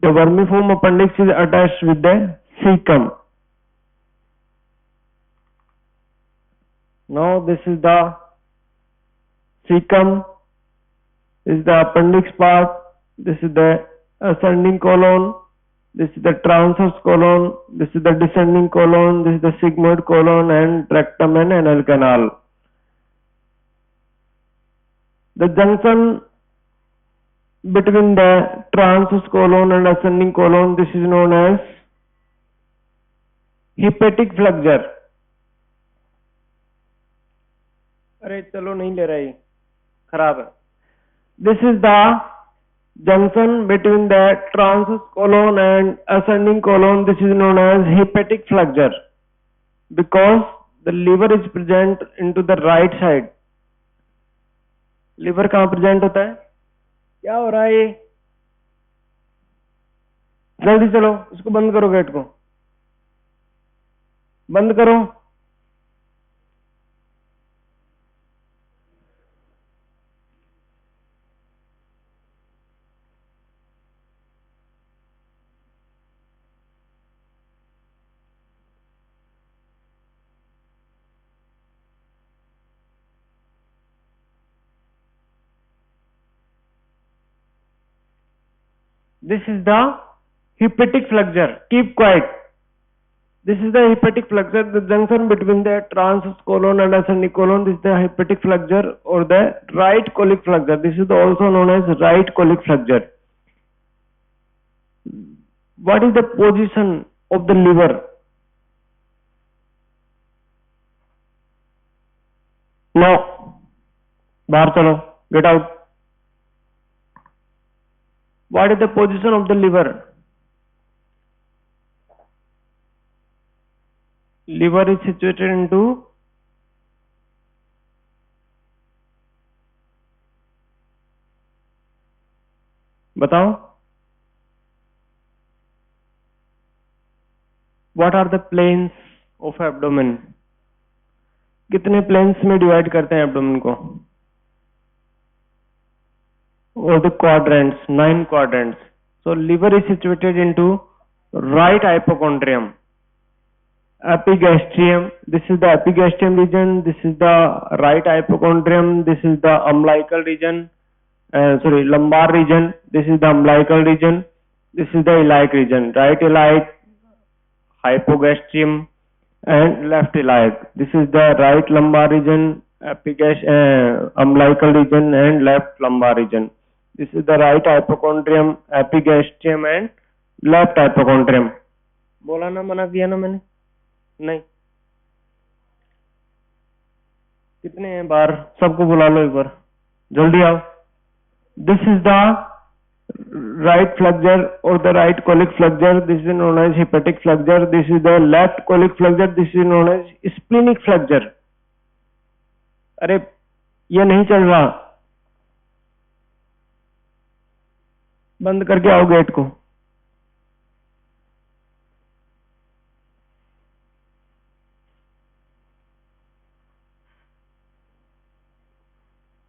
The vermiform appendix is attached with the cecum. Now this is the cecum, this is the appendix part, this is the ascending colon, this is the transverse colon, this is the descending colon, this is the sigmoid colon, and rectum and anal canal. The junction between the transverse colon and ascending colon, this is known as hepatic flexure. अरे चलो नहीं ले रहा है, खराब है. This is the junction between the transverse colon and ascending colon. This is known as hepatic flexure because the liver is present into the right side. Liver कहाँ present होता है? क्या हो रहा है ये? जल्दी चलो, इसको बंद करो, गेट को बंद करो. This is the hepatic flexure. Keep quiet. This is the hepatic flexure, the junction between the transverse colon and ascending colon. This is the hepatic flexure or the right colic flexure. This is also known as right colic flexure. What is the position of the liver? Now, bahar chalo, get out. What is the position of the liver? Liver is situated into बताओ. What are the planes of abdomen? कितने planes में divide करते हैं abdomen को? Or the quadrants, 9 quadrants. So liver is situated into right hypochondrium, epigastrium. This is the epigastrium region. This is the right hypochondrium. This is the umbilical region. Lumbar region. This is the umbilical region. This is the iliac region. Right iliac, hypogastrium, and left iliac. This is the right lumbar region, umbilical region, and left lumbar region. This is the right hypochondrium, epigastrium, and left hypochondrium. बोला ना, मना किया ना मैंने? नहीं. कितने हैं बाहर? सबको बुला लो एक बार, जल्दी आओ. This is the right flexure or the right colic flexure. This is known as hepatic flexure. This is the left colic flexure. This is known as splenic flexure. अरे ये नहीं चल रहा, बंद करके आओ गेट को.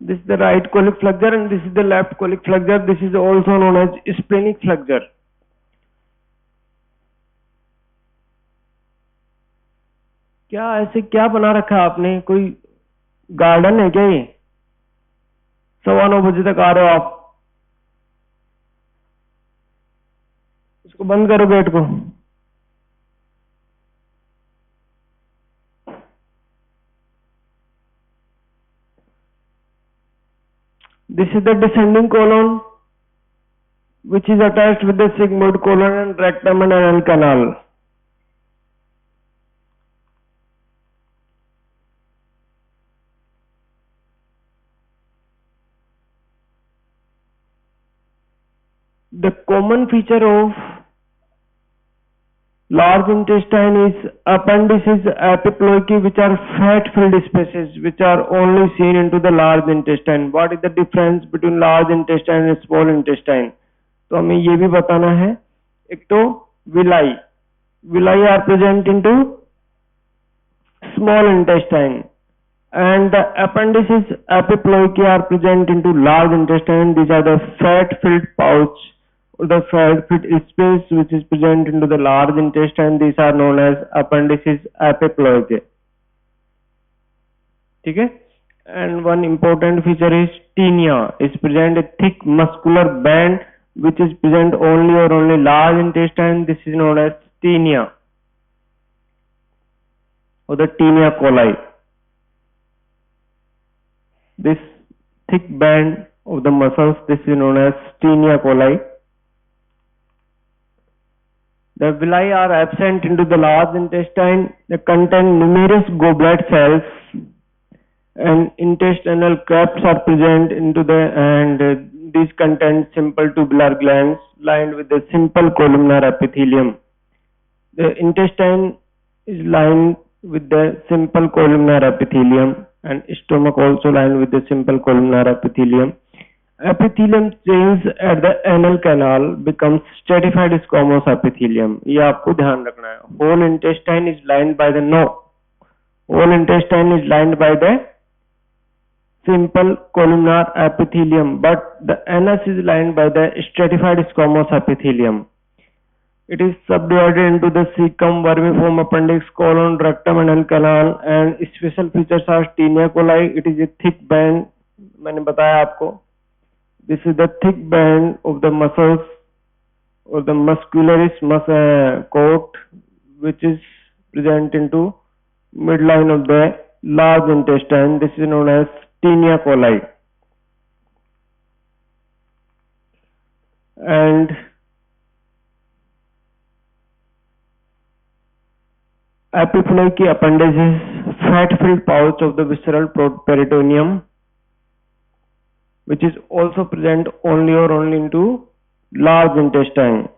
This is the right colic flexure and this is the left colic flexure. This is also known as splenic flexure. क्या ऐसे क्या बना रखा है आपने? कोई गार्डन है क्या ये? 9:15 बजे तक आ रहे हो आप. इसको बंद करो गेट को. This is the descending colon, which is attached with the sigmoid colon and rectum and anal canal. The common feature of large intestine is appendices epiploiky, which are fat-filled spaces which are only seen into the large intestine. What is the difference between large intestine and small intestine? तो हमें ये भी बताना है. एक तो villi are present into small intestine and the appendices epiploiky are present into large intestine. These are the fat-filled pouch the fat space which is present into the large intestine. These are known as appendices apoploic. ठीक है. And one important feature is tinea is present a thick muscular band which is present only or only large intestine. This is known as tinea or the tinea coli. This thick band of the muscles, this is known as tinea coli. The villi are absent into the large intestine. They contain numerous goblet cells and intestinal clefts are present into the these contain simple tubular glands lined with the simple columnar epithelium. The intestine is lined with the simple columnar epithelium and stomach also lined with the simple columnar epithelium. Epithelium change at the anal canal becomes stratified squamous epithelium. ये आपको ध्यान रखना है. Whole intestine is lined by the whole intestine is lined by the simple columnar epithelium, but the anus is lined by the stratified squamous epithelium. It is subdivided into the cecum, vermiform appendix, colon, rectum, and anal canal. And special features are tinea coli. It is a thick band. मैंने बताया आपको. This is the thick band of the muscles or the muscularis coat, which is present into midline of the large intestine. This is known as tinea coli. And apoploic appendage is fat-filled pouch of the visceral peritoneum, which is also present only or only into large intestine.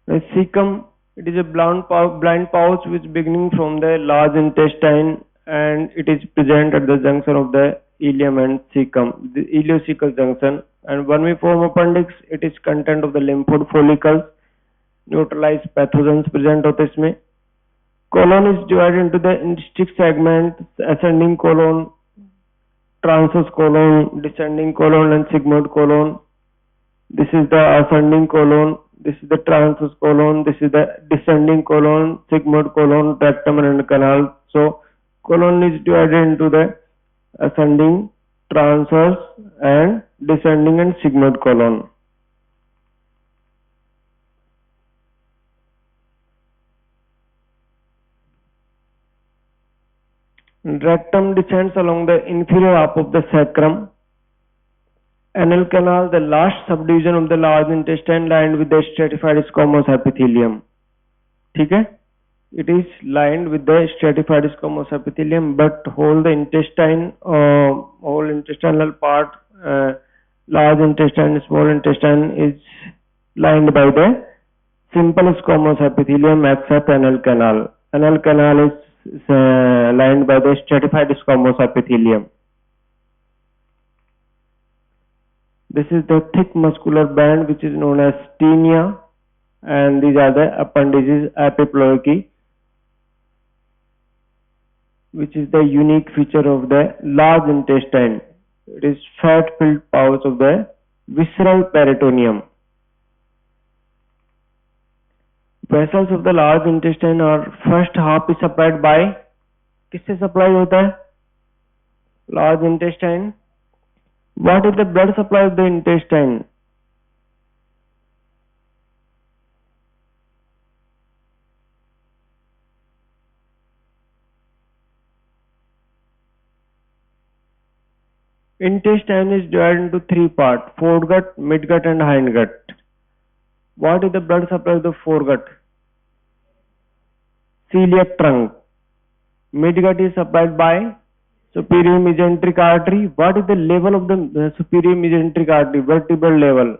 The cecum, it is a blind pouch which beginning from the large intestine and it is present at the junction of the ileum and cecum, the ileocecal junction. And vermiform appendix, it is content of the lymphoid follicles, neutralized pathogens present होते इसमें. Colon is divided into the distinct segments, ascending colon, transverse colon, descending colon, and sigmoid colon. This is the ascending colon. This is the transverse colon. This is the descending colon, sigmoid colon, rectum, and canal. So colon is divided into the ascending, transverse, and descending and sigmoid colon. Rectum descends along the inferior half of the sacrum. Anal canal, the last subdivision of the large intestine, lined with the stratified squamous epithelium. ठीक है? It is lined with the stratified squamous epithelium, but whole intestinal part, large intestine, small intestine, is lined by the simple squamous epithelium except anal canal. Anal canal is lined by the stratified squamous epithelium. This is the thick muscular band which is known as tinea, and these are the appendages apoploic, which is the unique feature of the large intestine. It is fat-filled pouch of the visceral peritoneum. Vessels of the large intestine are first half is supplied by, किससे supply होता है? Large intestine. What is the blood supply of the intestine? Intestine is divided into three parts: foregut, midgut, and hindgut. What is the blood supply of the foregut? Celiac trunk. Midgut is supplied by superior mesenteric artery. What is the level of the superior mesenteric artery? Vertebral level.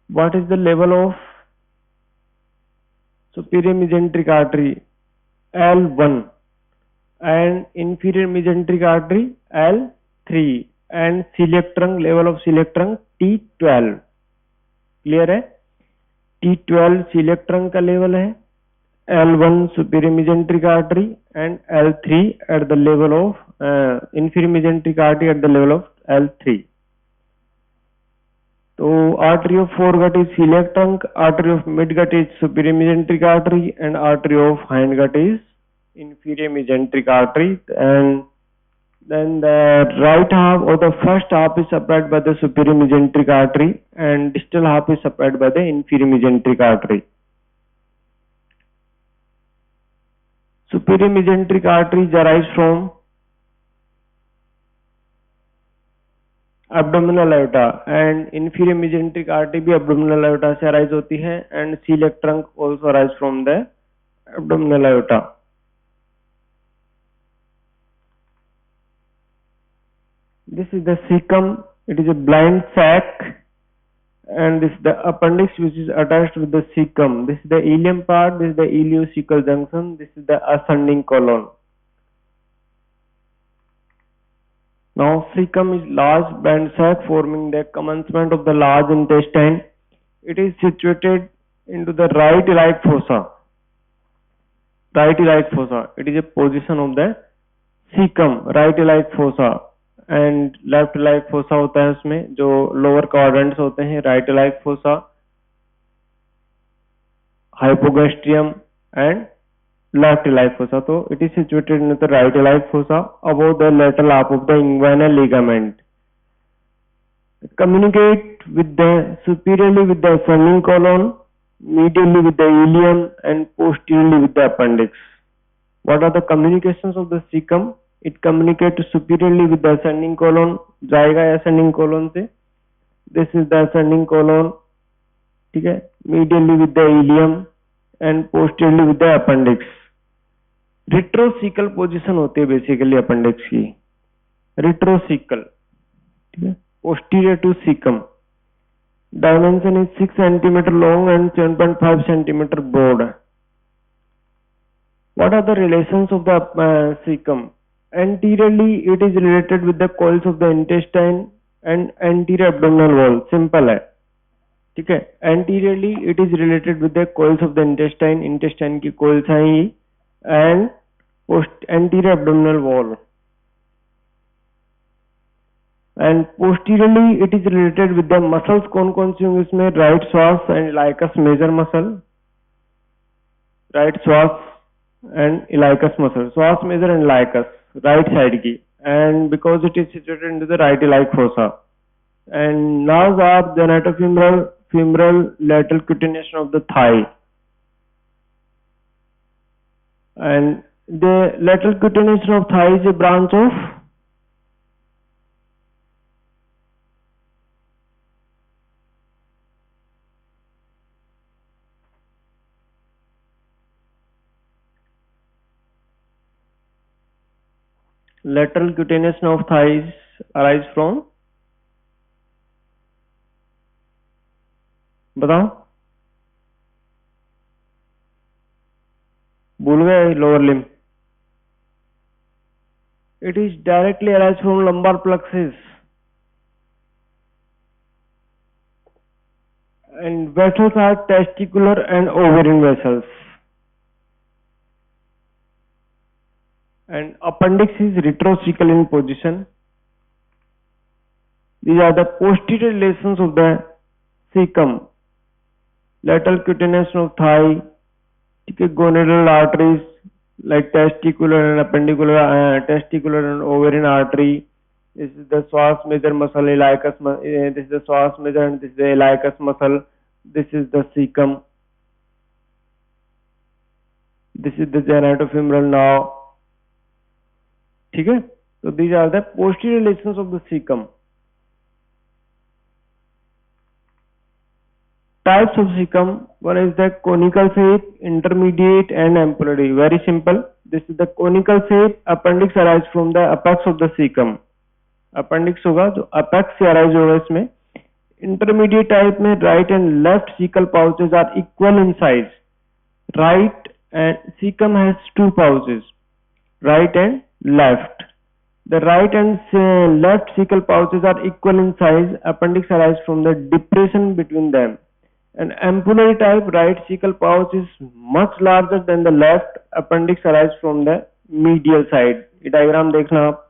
What is the level of superior mesenteric artery? L1. And inferior mesenteric artery L3. And celiac trunk, level of celiac trunk T12. Clear है? T12 celiac trunk का level है L1 superior mesenteric artery and L3 at the level of inferior mesenteric artery at the level of L3. So artery of foregut is celiac trunk, artery of midgut is superior mesenteric artery, and artery of hindgut is inferior mesenteric artery. And then the right half or the first half is supplied by the superior mesenteric artery, and distal half is supplied by the inferior mesenteric artery. Superior mesenteric arteries arise from abdominal aorta and inferior mesenteric artery भी abdominal aorta से arise होती है, and celiac trunk also arise from the abdominal aorta. This is the cecum. It is a blind sac, and this is the appendix which is attached with the cecum. This is the ileum part. This is the ileocecal junction. This is the ascending colon. Now cecum is large blind sac forming the commencement of the large intestine. It is situated into the right iliac fossa. Right iliac fossa. It is a position of the cecum, right iliac fossa. And left iliac fossa होता है उसमें जो lower quadrants होते हैं, right iliac fossa, hypogastrium and left iliac fossa. तो it is situated in the right iliac fossa above the lateral half of the inguinal ligament. Communicate with the superiorly with the ascending colon, medially with the ileum and posteriorly with the appendix. What are the communications of the cecum? It communicates superiorly with the ascending colon, जाएगा ascending colon से. This is the ascending colon, ठीक है. Medially with the ileum and posteriorly with the appendix. Retrocecal position होती है basically appendix की. Retrocecal, ठीक है. Posterior to cecum. Dimension is 6 centimeter long and 7.5 centimeter broad. What are the relations of the cecum? Anteriorly, it is related with the coils of the intestine and anterior abdominal wall. Simple है, ठीक है. Anteriorly, it is related with the coils of the intestine. Intestine की coils हैं ये, and anterior abdominal wall. And posteriorly, it is related with the muscles. कौन कौन सी होंगे इसमें? Right psoas and iliacus major muscle. Right psoas and iliacus muscle. Psoas major and iliacus. Right side की, and because it is situated into the right iliac fossa. And nerves are genitofemoral, femoral, lateral cutaneous of the thigh. And the lateral cutaneous of thigh is a branch of lateral cutaneous of thighs arise from, बताओ, भूल गए, lower limb. It is directly arise from lumbar plexus. And vessels are testicular and ovarian vessels. And appendix is retrocecal in position. These are the posterior relations of the cecum. Lateral cutaneous of thigh, gonadal arteries like testicular and appendicular, testicular and ovarian artery. This is the psoas major muscle, iliacus. This is the psoas major and this is the iliacus muscle. This is the cecum. This is the genitofemoral now. ठीक है. So these are the posterior relations of the cecum. Types of cecum. One is the conical shape, intermediate and ampullary. Very simple. This is the conical shape. Appendix arises from the apex of the cecum. Appendix होगा जो apex से arise होगा इसमें. Intermediate type में right and left cecal pouches are equal in size. Right and cecum has two pouches, right and left. The right and left cecal pouches are equal in size. Appendix arises from the depression between them. An ampullary type right cecal pouch is much larger than the left appendix arise from the medial side. ये diagram देखना आप.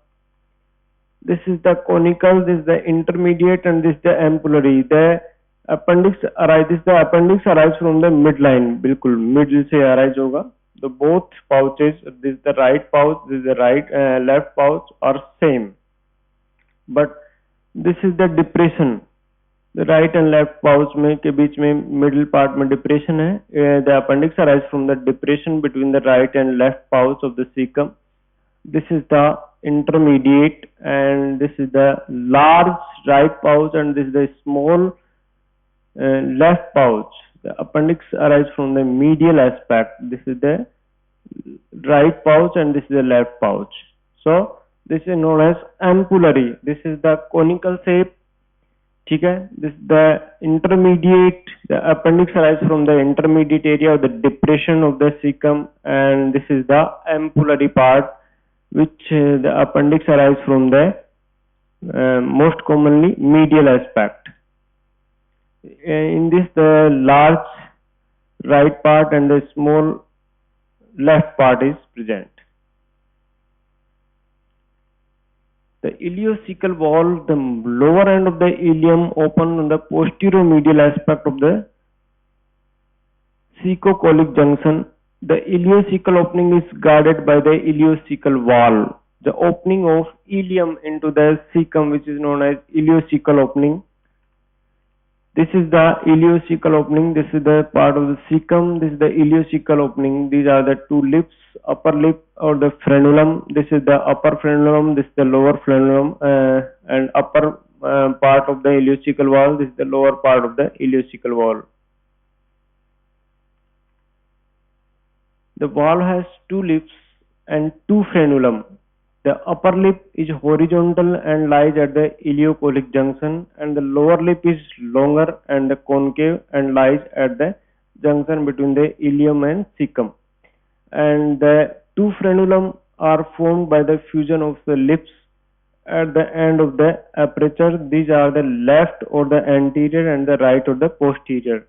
This is the conical, this is the intermediate, and this is the ampullary. The appendix arise from the midline. बिल्कुल middle से arise होगा. The both pouches, this is the right pouch, this is the left pouch, are same. But this is the depression. The right and left pouch में के बीच में middle part में depression है. The appendix arise from the depression between the right and left pouch of the cecum. This is the intermediate, and this is the large right pouch, and this is the small left pouch. The appendix arise from the medial aspect. This is the right pouch and this is the left pouch. So this is known as ampullary. This is the conical shape. ठीक है. This is the intermediate. The appendix arise from the intermediate area of the depression of the cecum, and this is the ampullary part, which the appendix arise from the most commonly medial aspect. In this, the large right part and the small left part is present. The iliocecal wall, the lower end of the ileum open on the posterior medial aspect of the cecocolic junction. The iliocecal opening is guarded by the iliocecal wall. The opening of ileum into the cecum, which is known as iliocecal opening. This is the iliocecal opening. This is the part of the cecum. This is the iliocecal opening. These are the two lips, upper lip or the frenulum. This is the upper frenulum. This is the lower frenulum, and upper part of the iliocecal wall. This is the lower part of the iliocecal wall. The wall has two lips and two frenulum. The upper lip is horizontal and lies at the ileocolic junction, and the lower lip is longer and concave and lies at the junction between the ileum and cecum. And the two frenulum are formed by the fusion of the lips at the end of the aperture. These are the left or the anterior and the right or the posterior.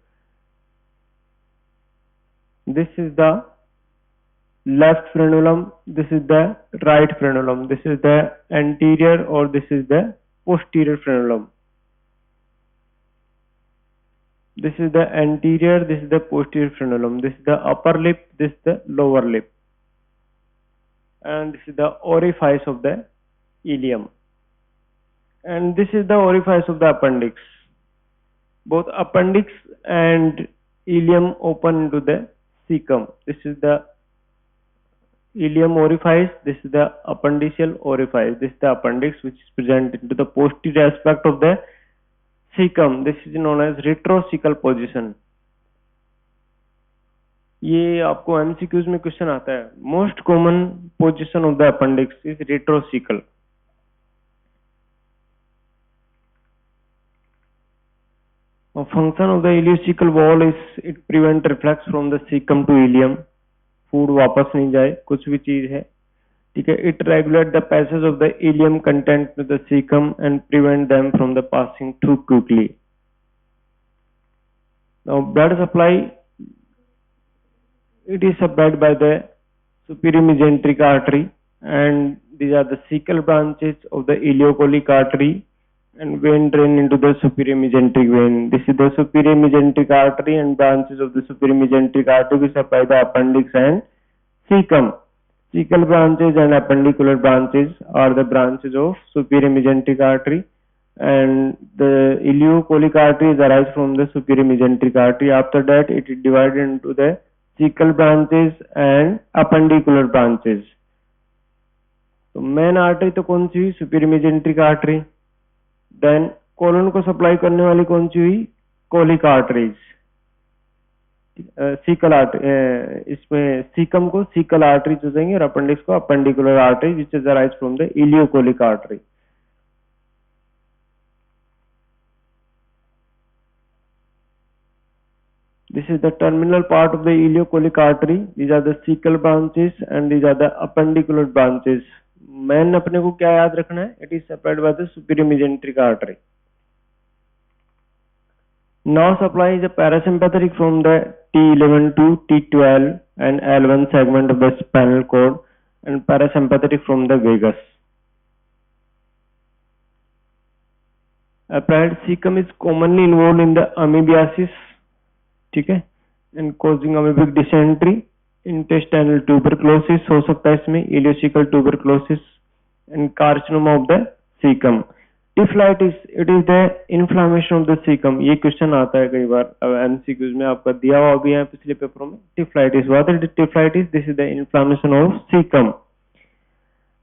This is the left frenulum, this is the right frenulum, this is the anterior or this is the posterior frenulum. This is the anterior, this is the posterior frenulum, this is the upper lip, this is the lower lip, and this is the orifice of the ileum, and this is the orifice of the appendix. Both appendix and ileum open into the cecum. This is the ileum orifice, this is the appendiceal orifice. This is the appendix which is present into the posterior aspect of the cecum. This is known as retrocecal position. ये आपको MCQs में question आता है. Most common position of the appendix is retrocecal. A function of the ileocecal wall is it prevent reflux from the cecum to ileum. Food वापस नहीं जाए, कुछ भी चीज है, ठीक है. It regulate the passage of the ileum content to the caecum and prevent them from the passing through quickly. Now blood supply, it is supplied by the superior mesenteric artery, and these are the cecal branches of the ileocolic artery, and vein drain into the superior mesenteric vein. This is the superior mesenteric artery, and branches of the superior mesenteric artery supply the appendix and cecum. Cecal branches and appendicular branches are the branches of superior mesenteric artery, and the ileocolic arteries arise from the superior mesenteric artery. After that, it is divided into the cecal branches and appendicular branches. तो main artery तो कौन सी हुई? Superior mesenteric artery. Then colon को supply करने वाली कौन सी हुई? Colic arteries. सीकल आर्टरी, इसमें सीकम को सीकल आर्टरीज हो जाएंगे और अपेंडिक्स को appendicular artery which is arise from the ileocolic artery. This is the terminal part of the ileocolic artery. These are the cecal branches and these are the appendicular branches. Man अपने को क्या याद रखना है? It is supplied by the superior mesenteric artery. Now supply is a parasympathetic from the T11 to T12 and L1 segment of the spinal cord and parasympathetic from the vagus. Applied cecum is commonly involved in the amoebiasis, ठीक है, and causing amoebic dysentery, intestinal tuberculosis हो सकता है इसमें, ileocecal tuberculosis and carcinoma of the cecum. Tiflitis, it is the inflammation of the cecum. ये question आता है कई बार एमसीक्यूज में, आपका दिया हुआ भी है पिछले पेपरों में. Typhlitis, what is typhlitis? This is the inflammation of cecum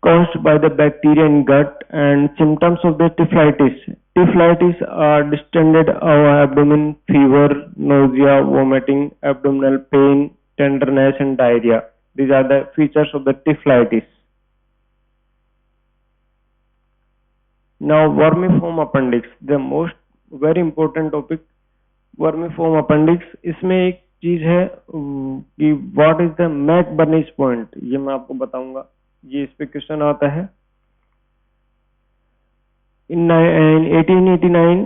caused by the bacteria in gut. And symptoms of the tiflitis. Tiflitis are distended abdomen, fever, nausea, vomiting, abdominal pain, tenderness and diarrhea. These are the features of the tiflitis. Now vermiform appendix, the most very important topic, vermiform appendix. इसमें एक चीज है कि what is the McBurney's point, ये मैं आपको बताऊंगा, ये इस पे क्वेश्चन आता है. In 1889,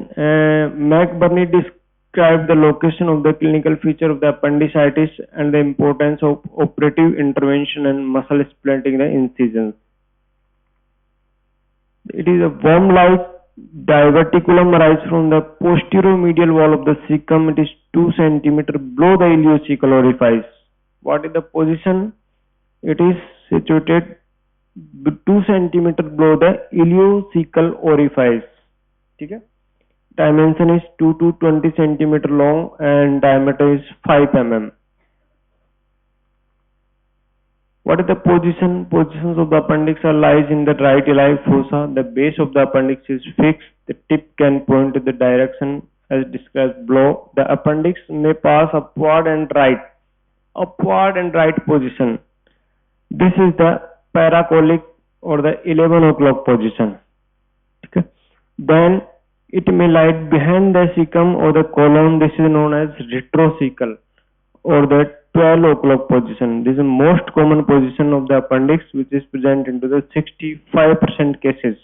McBurney described the location of the clinical feature of the appendicitis and the importance of operative intervention and muscle splinting the incisions. It is a worm-like diverticulum arises from the posterior medial wall of the cecum. It is 2 centimeter below the ileocecal orifice. What is the position? It is situated 2 centimeter below the ileocecal orifice. ठीक है. Dimension is 2 to 20 centimeter long and diameter is 5 mm. What is the position? Positions of the appendix are lies in the right iliac fossa. The base of the appendix is fixed. The tip can point to the direction as described below. The appendix may pass upward and right position. This is the paracolic or the 11 o'clock position. Okay. Then it may lie behind the cecum or the colon. This is known as retrocecal or the 12 o'clock position. This is the most common position of the appendix, which is present into the 65% cases.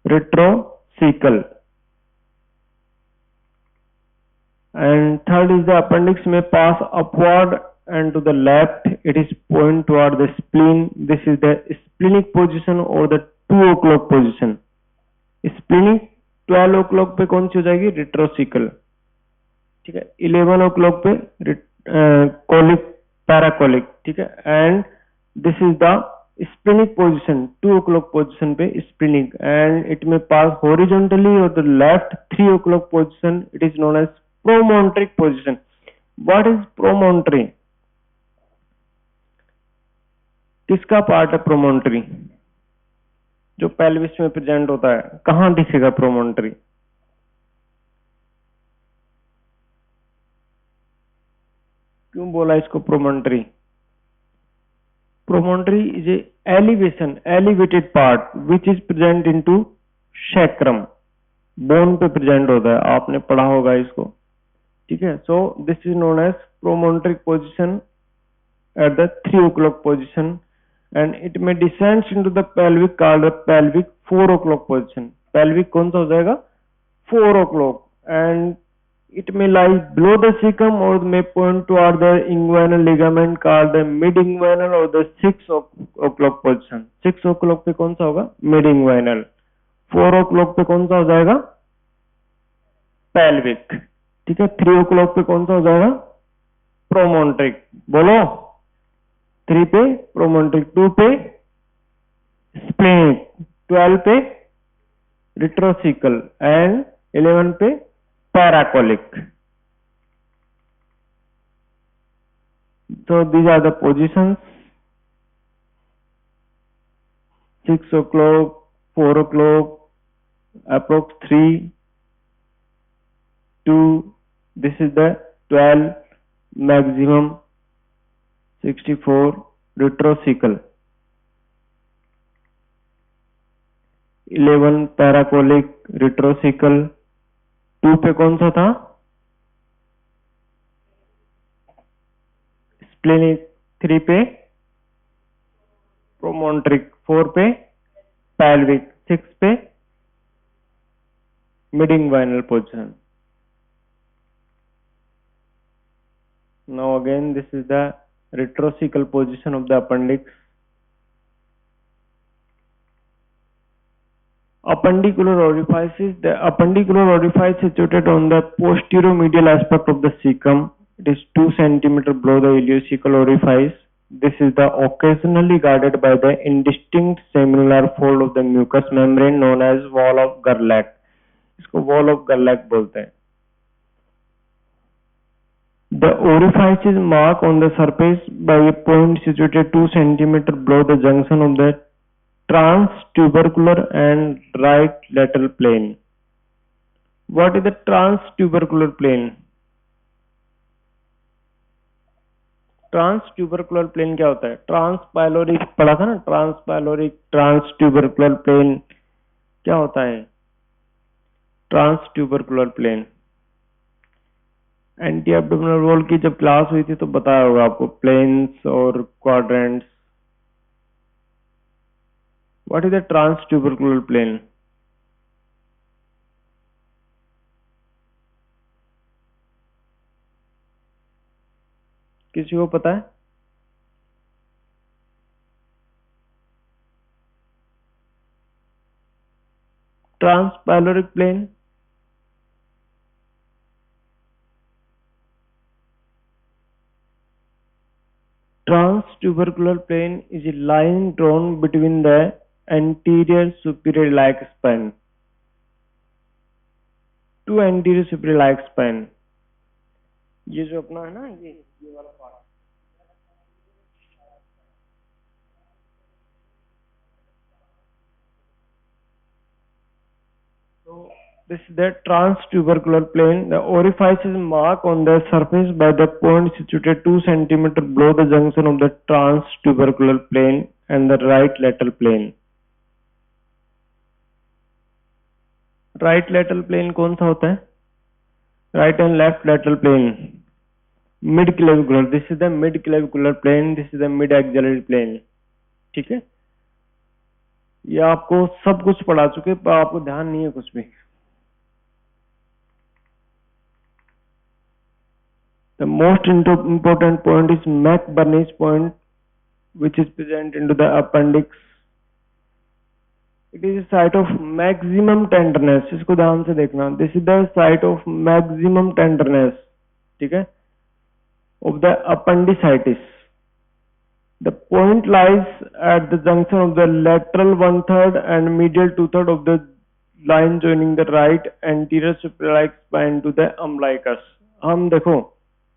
Retrocecal. And third is the appendix may pass upward and to the left. It is point toward the spleen. This is the splenic position or the 2 o'clock position. Splenic 12 o'clock पे कौन सी हो जाएगी? Retrocecal. ठीक है. 11 o'clock पे colic, paracolic. ठीक है. And this is the splenic position, 2 o'clock position पे splenic, and it may pass horizontally or the left 3 o'clock position. It is known as promontoric position. What is promontory? किसका part है प्रोमोन्टरी? जो pelvis में present होता है. कहां दिखेगा प्रोमोन्टरी? क्यों बोला इसको promontory? Promontory is a elevation, elevated part which is present into sacrum. Bone पे प्रेजेंट होता है, आपने पढ़ा होगा इसको. ठीक है. So this is known as promontoric position at the 3 o'clock position. And it may descend into the pelvic called the pelvic 4 o'clock position. Pelvic कौन सा हो जाएगा? 4 o'clock. And it may lie below the cecum or may point toward the inguinal ligament called the mid-inguinal or the 6 o'clock position. 6 o'clock पे कौन सा होगा? Mid-inguinal. 4 o'clock पे कौन सा हो जाएगा? Pelvic. ठीक है. 3 o'clock पे कौन सा हो जाएगा? Promontoric. बोलो. 3 पे प्रोमोन्ट्रिक, 2 पे स्प्लेनिक, 12 पे रिट्रोसिकल एंड 11 पे पैराकोलिक. So these are the positions. 6 o'clock, 4 o'clock, approx 3, 2. This is the 12 maximum. 64 retrocecal, 11 paracolic, retrocecal. 2 पे कौन सा था? स्प्लेनिक. 3 पे प्रोमोन्ट्रिक, 4 पे pelvic, 6 पे mid inguinal position. Now again, this is the retrocecal position of the appendix. Appendicular orifices. The appendicular orifice is situated on the posterior-medial aspect of the cecum. It is 2 centimeter below the ileocecal orifice. This is the occasionally guarded by the indistinct seminular fold of the mucous membrane known as wall of Gerlach. इसको wall of Gerlach बोलते हैं. The orifice is marked on the surface by a point situated 2 centimeter below the junction of the transtubercular and right lateral plane. What is the transtubercular plane? Transtubercular plane क्या होता है? ट्रांसपाइलोरिक पढ़ा था ना, ट्रांसपाइलोरिक ट्रांसट्यूबरकुलर plane क्या होता है? ट्रांसट्यूबरकुलर प्लेन. एंटी एब्डोमिनल वॉल की जब क्लास हुई थी तो बताया होगा आपको प्लेन्स और quadrants. What is the transtubercular plane? किसी को पता है? Transpyloric plane transtubercular plane is a line drawn between the anterior superior iliac spine. Two anterior superior iliac spine. ये जो अपना है ना, ये वाला part. So this is the transtubercular plane. The orifice is marked on the surface by the point situated 2 centimeter below the junction of the transtubercular plane and the right lateral plane. Right lateral plane कौन सा होता है? Right and left lateral plane. Mid clavicular. This is the mid clavicular plane. This is the mid axillary plane. ठीक है? ये आपको सब कुछ पढ़ा चुके, पर आपको ध्यान नहीं है कुछ भी. The most important point is McBurney's point, which is present into the appendix. It is a site of maximum tenderness. इसको ध्यान से देखना. This is the site of maximum tenderness. ठीक है? Of the appendicitis. The point lies at the junction of the lateral 1/3 and medial 2/3 of the line joining the right anterior superior spine to the umbilicus. हम देखो,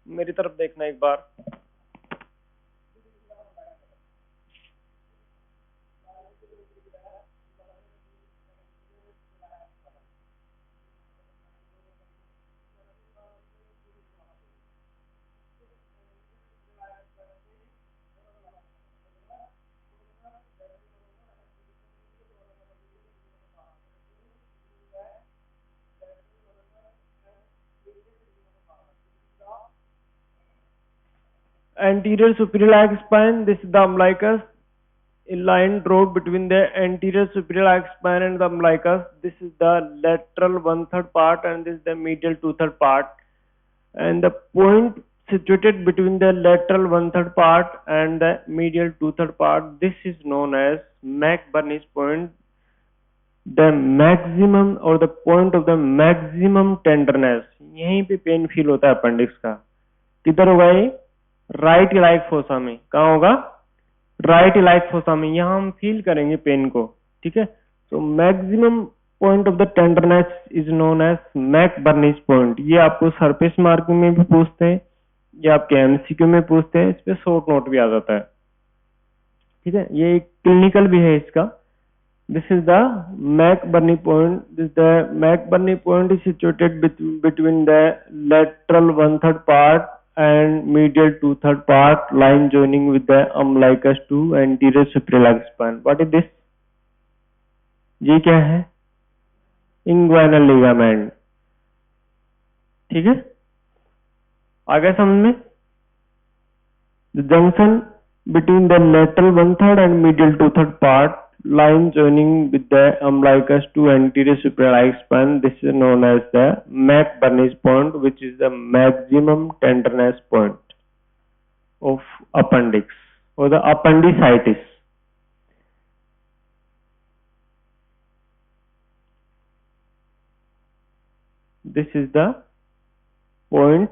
मेरी तरफ देखना एक बार. Anterior superior iliac spine. This is the umbilicus. A line drawn between the anterior superior iliac spine and the umbilicus. This is the lateral 1/3 part and this is the medial 2/3 part. And the point situated between the lateral 1/3 part and the medial 2/3 part. This is known as McBurney's point. The maximum or the point of the maximum tenderness. यहीं पे pain feel होता है appendix का. किधर होगा ये? Right iliac fossa में. कहाँ होगा? राइट इलाइक फोसा में. यहाँ हम फील करेंगे पेन को. ठीक है? तो maximum point of the tenderness is known as McBurney's point. ये आपको सरफेस मार्किंग में भी पूछते हैं, ये आपके एमसीक्यू में पूछते हैं, इस पे शॉर्ट नोट भी आ जाता है. ठीक है? ये एक क्लिनिकल भी है इसका. This is the McBurney point. This the McBurney point is situated between the lateral 1/3 part and medial 2/3 part, line joining with the umbilicus to anterior superior spine. What is this? ये क्या है? Inguinal ligament. ठीक है? आ गया समझ में? The junction between the lateral 1/3 and medial 2/3 part, line joining with the umbilicus to anterior superior spine. This is known as the McBurney's point, which is the maximum tenderness point. of appendix or the appendicitis. This is the point.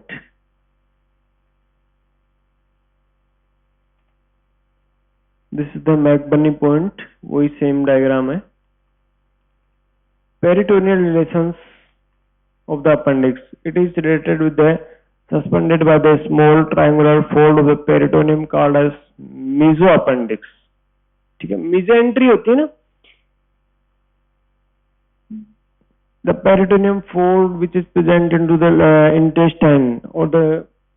This is the McBurney point. वही same diagram है. Peritoneal relations of the appendix. It is related with the suspended by the small triangular fold of the peritoneum called as mesoappendix. ठीक है, mesentery होती है ना, the peritoneum fold which is present into the intestine or the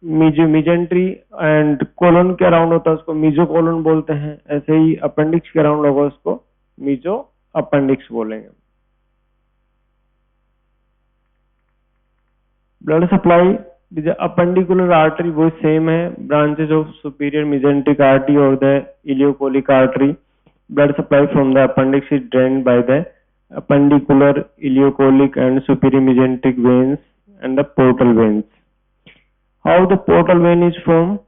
mesentery and colon के around होता है उसको mesocolon बोलते हैं. ऐसे ही appendix के अराउंड होगा उसको mesoappendix बोलेंगे. Blood supply with the appendicular artery वो same है, branches of superior mesenteric artery or the ileocholic artery. Blood supply from the appendix is drained by the appendicular, ileocholic and superior mesenteric veins and the portal veins. How the portal vein is formed?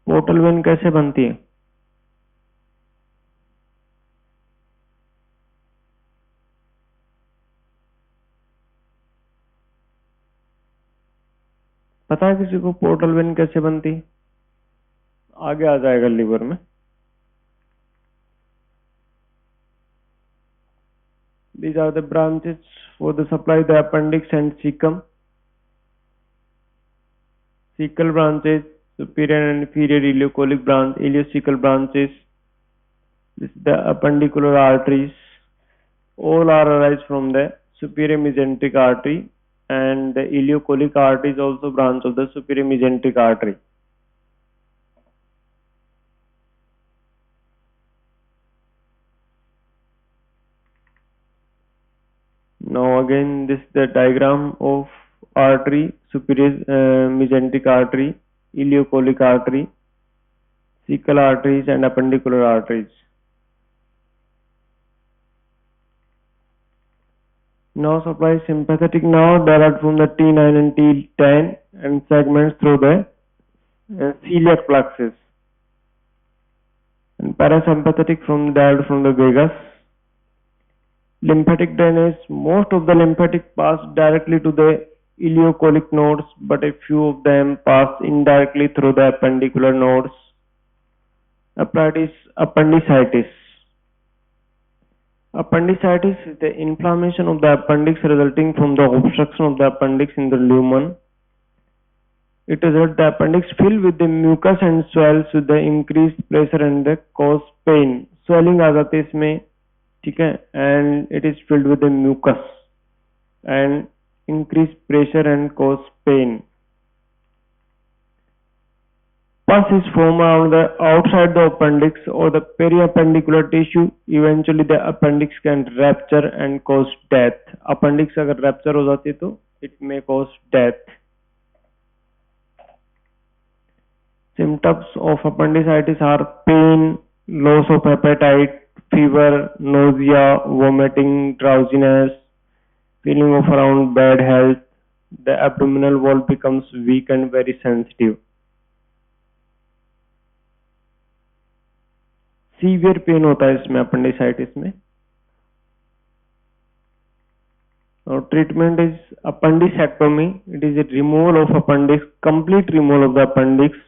Portal vein कैसे बनती है? पता है किसी को portal vein कैसे बनती? आगे आ जाएगा लिवर में. These are the branches for the supply the appendix and cecum. Cecal branches, superior and inferior ileocholic branch, ileocecal branches. This is the appendicular arteries. All are arise from the superior mesenteric artery, and the ileocholic artery is also branch of the superior mesenteric artery. Now again this is the diagram of artery, superior mesenteric artery, ileocholic artery, cecal arteries and appendicular arteries. Now supply sympathetic nerve derived from the T9 and T10 and segments through the celiac plexus, and parasympathetic from derived from the vagus. Lymphatic drainage. Most of the lymphatic pass directly to the ileocholic nodes, but a few of them pass indirectly through the appendicular nodes. Appendicitis. Appendicitis is the inflammation of the appendix resulting from the obstruction of the appendix in the lumen. It results the appendix filled with the mucus and swells with the increased pressure and the cause pain. Swelling आ जाती है इसमें, ठीक है, and it is filled with the mucus and increased pressure and cause pain. Pus is formed around the outside the appendix or the periappendicular tissue. Eventually the appendix can rupture and cause death. Appendix अगर rupture हो जाती है तो it may cause death. Symptoms of appendicitis are pain, loss of appetite, fever, nausea, vomiting, drowsiness, feeling of around bad health. The abdominal wall becomes weak and very sensitive. Severe pain होता है इसमें appendicitis में. और treatment is appendicectomy. It is a removal of appendix, complete removal of the appendix,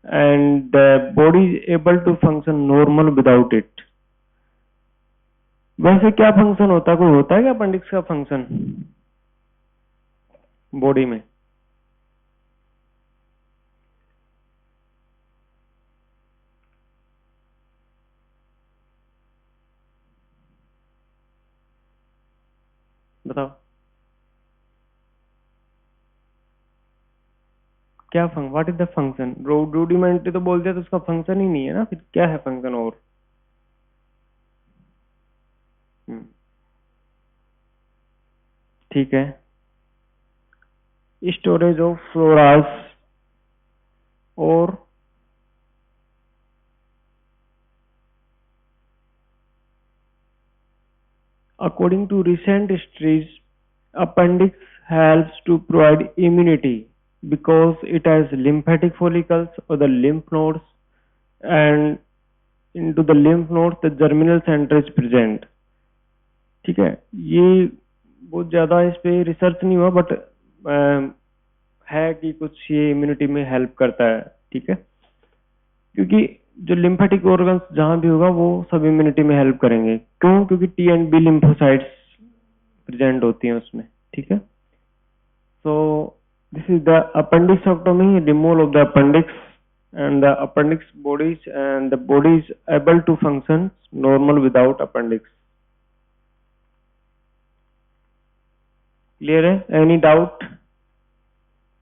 and the body is able to function normal without it. वैसे क्या function होता है? कोई होता है क्या अपेंडिक्स का फंक्शन बॉडी में? बताओ क्या what is the function? Rudimentary तो बोलते हैं तो उसका फंक्शन ही नहीं है ना, फिर क्या है फंक्शन? और ठीक है, स्टोरेज ऑफ फ्लोरास और According to recent studies, appendix helps to provide immunity because it has lymphatic follicles or the lymph nodes, and into the lymph nodes the germinal center is present. ठीक है, ये बहुत ज़्यादा इस पे research नहीं हुआ, बट है कि कुछ ये इम्यूनिटी में हेल्प करता है। ठीक है, क्योंकि जो लिम्फेटिक ऑर्गन्स जहाँ भी होगा वो सब इम्यूनिटी में हेल्प करेंगे। क्यों? क्योंकि T and B lymphocytes present होती हैं उसमें। ठीक है, so this is the appendixectomy, removal of the appendix, and the appendix bodies, and the body is able to function normal without appendix. Clear है? Any doubt?